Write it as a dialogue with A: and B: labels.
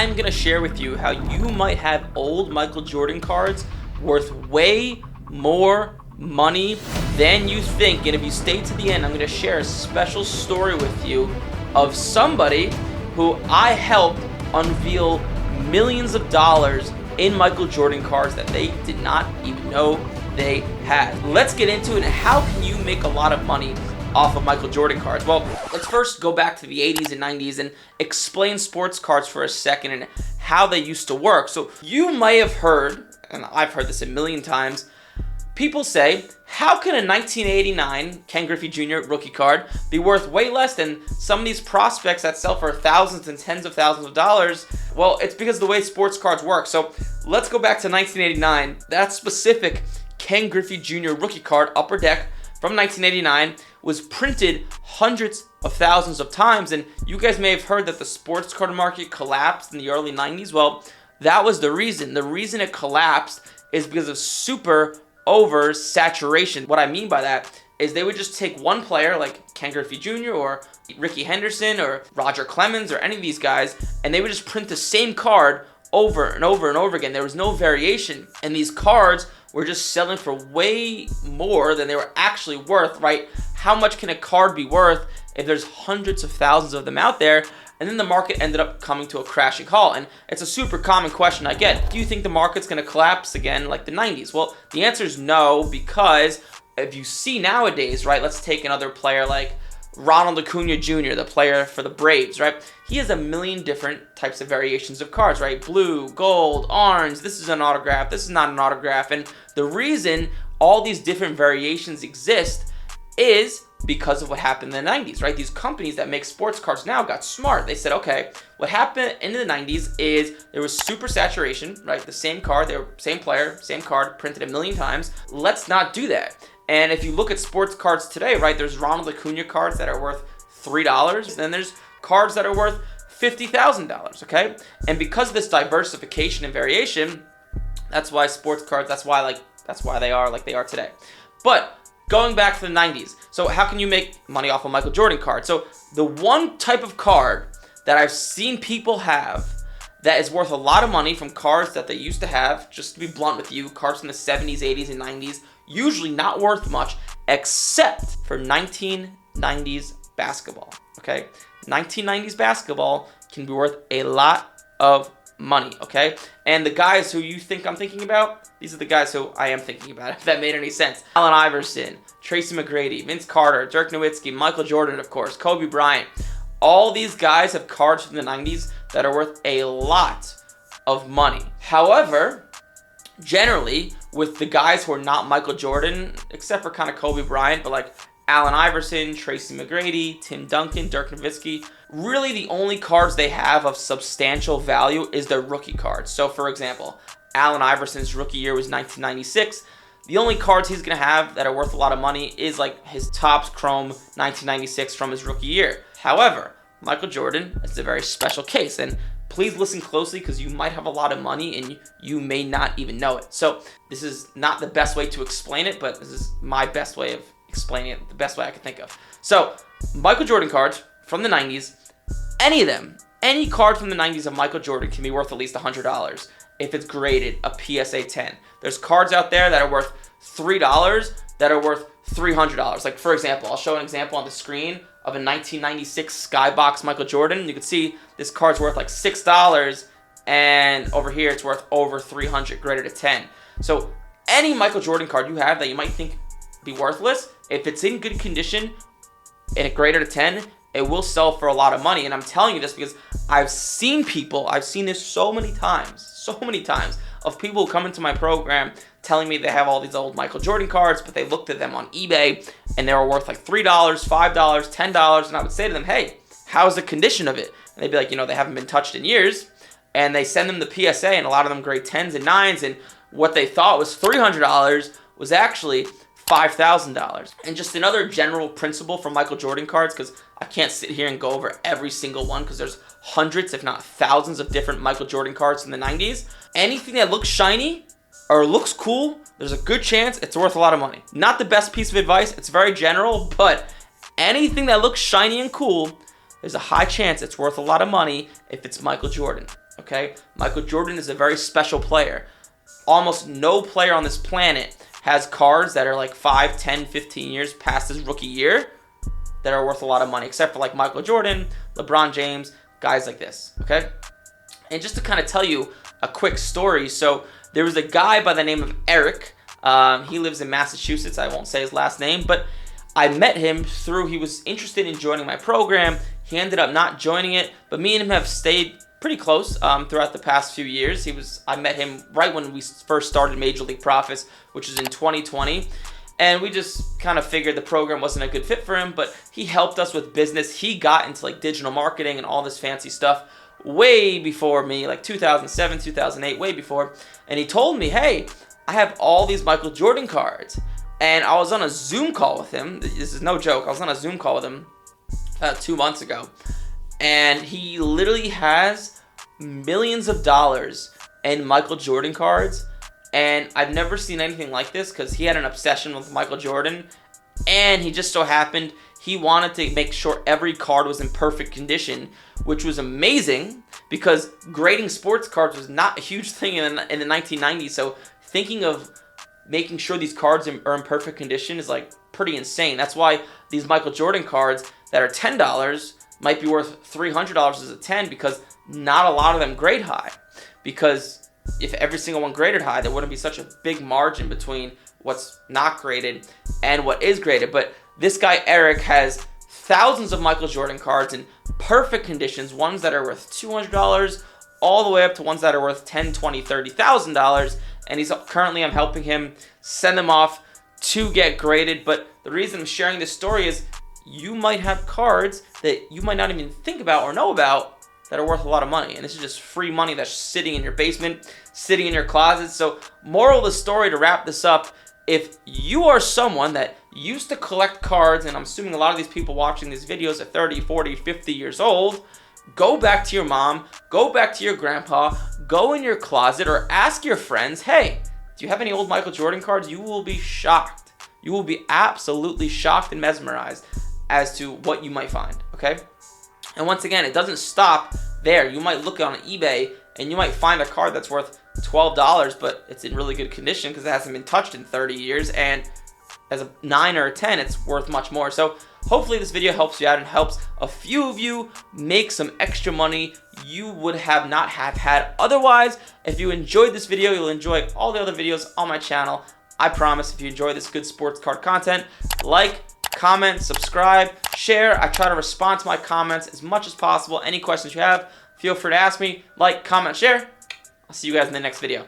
A: I'm gonna share with you how you might have old Michael Jordan cards worth way more money than you think. And if you stay to the end, I'm gonna share a special story with you of somebody who I helped unveil millions of dollars in Michael Jordan cards that they did not even know they had. Let's get into it. And how can you make a lot of money off of Michael Jordan cards? Well, let's first go back to the 80s and 90s and explain sports cards for a second and how they used to work. So you may have heard, and I've heard this a million times, people say, how can a 1989 Ken Griffey Jr. rookie card be worth way less than some of these prospects that sell for thousands and tens of thousands of dollars? Well, it's because of the way sports cards work. So let's go back to 1989. That specific Ken Griffey Jr. rookie card, Upper Deck, from 1989 was printed hundreds of thousands of times. And you guys may have heard that the sports card market collapsed in the early 90s. Well, that was the reason. The reason it collapsed is because of super oversaturation. What I mean by that is they would just take one player like Ken Griffey Jr. or Ricky Henderson or Roger Clemens or any of these guys, and they would just print the same card over and over and over again. There was no variation, and these cards were just selling for way more than they were actually worth, right? How much can a card be worth if there's hundreds of thousands of them out there? And then the market ended up coming to a crashing halt. And it's a super common question I get. Do you think the market's going to collapse again like the 90s? Well, the answer is no, because if you see nowadays, right, let's take another player like Ronald Acuna Jr., the player for the Braves, right? He has a million different types of variations of cards, right? Blue, gold, orange, this is an autograph, this is not an autograph. And the reason all these different variations exist is because of what happened in the 90s, right? These companies that make sports cards now got smart. They said, okay, what happened in the 90s is there was super saturation, right? The same card, they were same player, same card, printed a million times. Let's not do that. And if you look at sports cards today, right, there's Ronald Acuna cards that are worth $3, then there's cards that are worth $50,000, okay? And because of this diversification and variation, that's why sports cards, that's why they are like they are today. But going back to the 90s, so how can you make money off a Michael Jordan card? So the one type of card that I've seen people have that is worth a lot of money from cards that they used to have, just to be blunt with you, cards from the 70s, 80s, and 90s, usually not worth much except for 1990s basketball, okay? 1990s basketball can be worth a lot of money, okay? And the guys who you think I'm thinking about, these are the guys who I am thinking about, if that made any sense. Allen Iverson, Tracy McGrady, Vince Carter, Dirk Nowitzki, Michael Jordan, of course, Kobe Bryant. All these guys have cards from the 90s that are worth a lot of money. However, generally, with the guys who are not Michael Jordan, except for kind of Kobe Bryant, but like Allen Iverson, Tracy McGrady, Tim Duncan, Dirk Nowitzki, really the only cards they have of substantial value is their rookie cards. So for example, Allen Iverson's rookie year was 1996. The only cards he's going to have that are worth a lot of money is like his Topps Chrome 1996 from his rookie year. However, Michael Jordan is a very special case, and please listen closely because you might have a lot of money and you may not even know it. So this is not the best way to explain it, but this is my best way of explaining it, the best way I can think of. So Michael Jordan cards from the 90s, any of them, any card from the 90s of Michael Jordan can be worth at least $100 if it's graded a PSA 10. There's cards out there that are worth $3 that are worth $300. Like for example, I'll show an example on the screen of a 1996 Skybox Michael Jordan. You can see this card's worth like $6, and over here it's worth over $300 graded at 10. So any Michael Jordan card you have that you might think be worthless, if it's in good condition and it graded at 10, it will sell for a lot of money. And I'm telling you this because I've seen this so many times of people who come into my program telling me they have all these old Michael Jordan cards, but they looked at them on eBay and they were worth like $3, $5, $10. And I would say to them, hey, how's the condition of it? And they'd be like, they haven't been touched in years. And they send them the PSA, and a lot of them grade 10s and 9s. And what they thought was $300 was actually $5,000. And just another general principle for Michael Jordan cards, because I can't sit here and go over every single one because there's hundreds, if not thousands, of different Michael Jordan cards from the 90s. Anything that looks shiny or looks cool, there's a good chance it's worth a lot of money. Not the best piece of advice, it's very general, but anything that looks shiny and cool, there's a high chance it's worth a lot of money if it's Michael Jordan, okay? okay? Michael Jordan is a very special player. Almost no player on this planet has cards that are like 5, 10, 15 years past his rookie year that are worth a lot of money, except for like Michael Jordan, LeBron James, guys like this, okay? And just to kind of tell you a quick story, so there was a guy by the name of Eric. He lives in Massachusetts. I won't say his last name, but I met him through, he was interested in joining my program. He ended up not joining it, but me and him have stayed pretty close throughout the past few years. I met him right when we first started Major League Profits, which was in 2020. And we just kind of figured the program wasn't a good fit for him, but he helped us with business. He got into like digital marketing and all this fancy stuff way before me, like 2007, 2008, way before. And he told me, hey, I have all these Michael Jordan cards. And I was on a Zoom call with him. This is no joke. I was on a Zoom call with him 2 months ago. And he literally has millions of dollars in Michael Jordan cards. And I've never seen anything like this because he had an obsession with Michael Jordan. And he just so happened he wanted to make sure every card was in perfect condition, which was amazing because grading sports cards was not a huge thing in the 1990s. So thinking of making sure these cards are in perfect condition is like pretty insane. That's why these Michael Jordan cards that are $10 might be worth $300 as a 10 because not a lot of them grade high. Because if every single one graded high, there wouldn't be such a big margin between what's not graded and what is graded. But this guy Eric has thousands of Michael Jordan cards in perfect conditions, ones that are worth $200 all the way up to ones that are worth $10, $20, $30,000. And I'm helping him send them off to get graded. But the reason I'm sharing this story is you might have cards that you might not even think about or know about that are worth a lot of money. And this is just free money that's sitting in your basement, sitting in your closet. So moral of the story, to wrap this up, if you are someone that used to collect cards, and I'm assuming a lot of these people watching these videos are 30, 40, 50 years old, go back to your mom, go back to your grandpa, go in your closet or ask your friends, hey, do you have any old Michael Jordan cards? You will be shocked. You will be absolutely shocked and mesmerized as to what you might find, okay? And once again, it doesn't stop there. You might look on eBay and you might find a card that's worth $12, but it's in really good condition because it hasn't been touched in 30 years. And as a 9 or a 10, it's worth much more. So hopefully this video helps you out and helps a few of you make some extra money you would not have had otherwise. If you enjoyed this video, you'll enjoy all the other videos on my channel. I promise. If you enjoy this good sports card content, like, comment, subscribe, share. I try to respond to my comments as much as possible. Any questions you have, feel free to ask me. Like, comment, share. I'll see you guys in the next video.